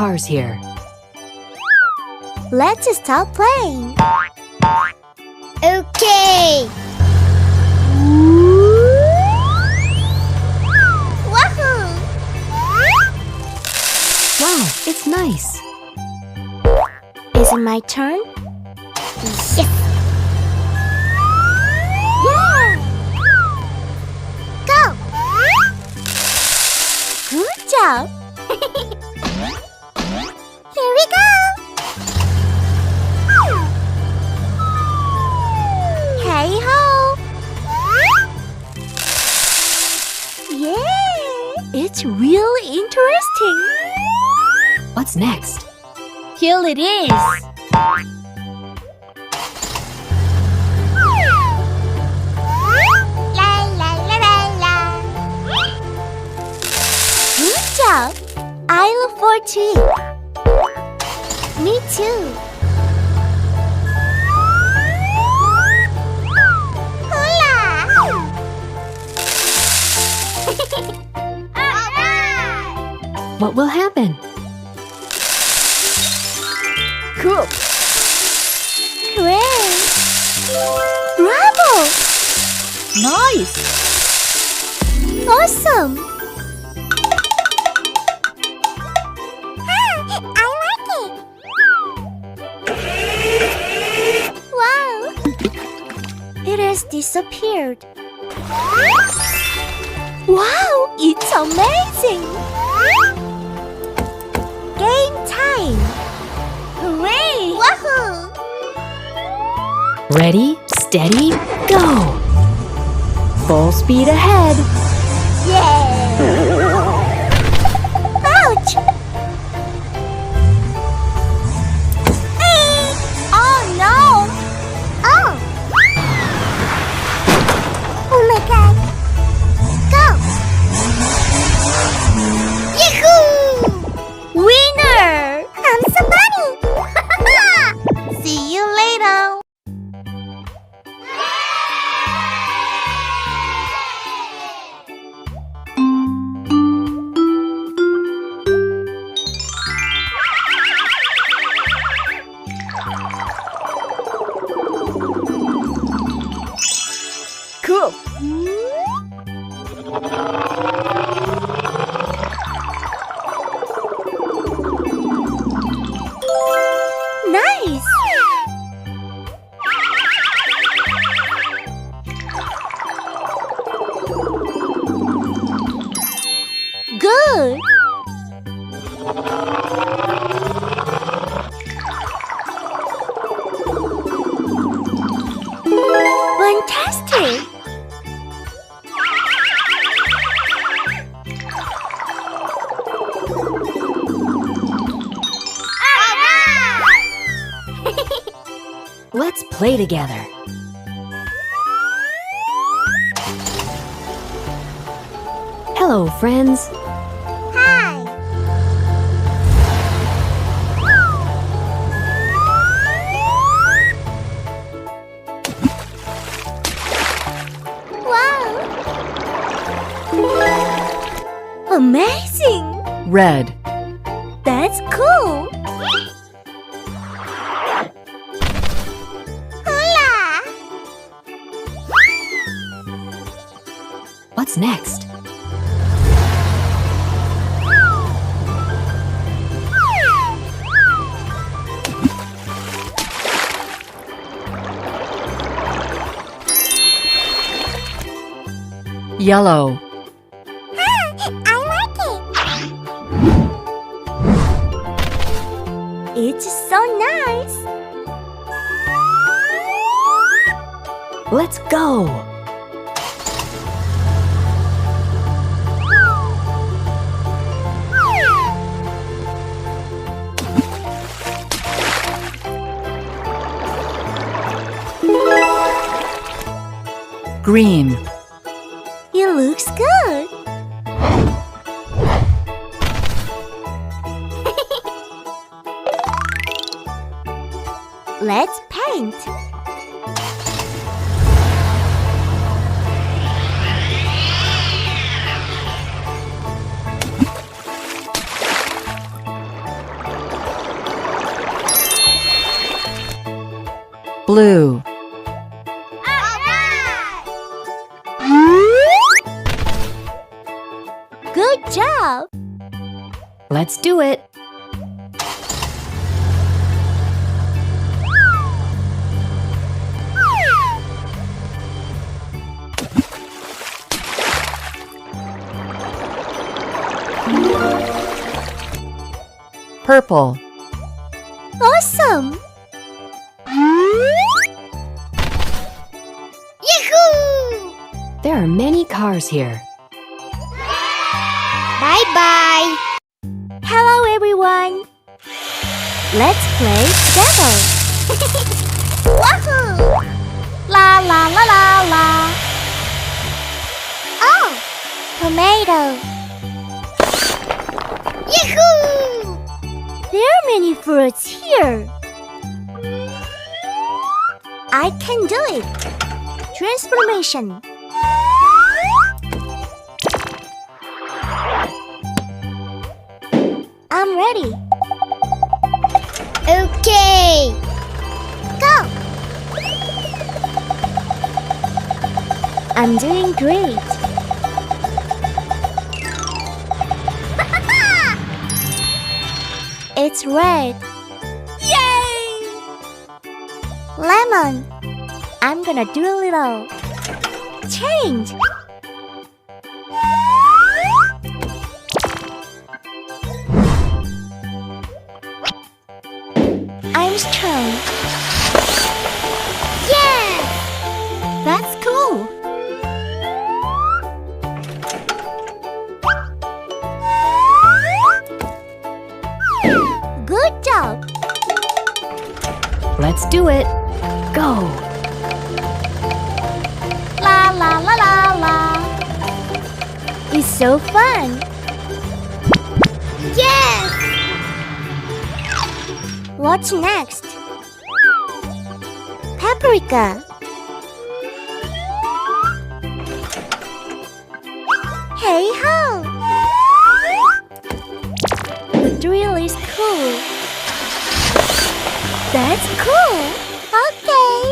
cars here. Let's start playing. Okay. Wahoo! Wow, it's nice. Is it my turn? Yes! Yeah! Go! Good job! Here we go! Hey ho! Yeah! It's really interesting! What's next? Here it is! La la la la la! Good job! I look forward to it. Me too. Hula! What will happen? Cool! Great! Bravo! Nice! Awesome! I like it! Wow! It has disappeared. Wow! It's amazing! Game time! Hooray! Wahoo! Ready, steady, go! Full speed ahead. Yeah! Ouch! Oh no! Oh! Oh my god! Go! Yahoo! Winner! I'm so funny! See you later! Cool! Nice! Good! Fantastic! Let's play together. Hello, friends. Hi! Wow! Amazing! Red. That's cool! Hula! What's next? Yellow. I like it! It's so nice! Let's go. Green. It looks good! Let's paint! Blue. Good job! Let's do it. Purple. Awesome! Yahoo! There are many cars here. Bye-bye! Hello, everyone! Let's play together! Wahoo! La la la la la! Oh! Tomato! Yahoo! There are many fruits here! I can do it! Transformation! I'm ready. Okay. Go. I'm doing great. It's red. Yay! Lemon. I'm gonna do a little change. I'm strong. Yeah! That's cool. Good job. Let's do it. Go. La la la la la. It's so fun. Yes! What's next? Paprika. Hey ho! The drill is cool. That's cool. Okay.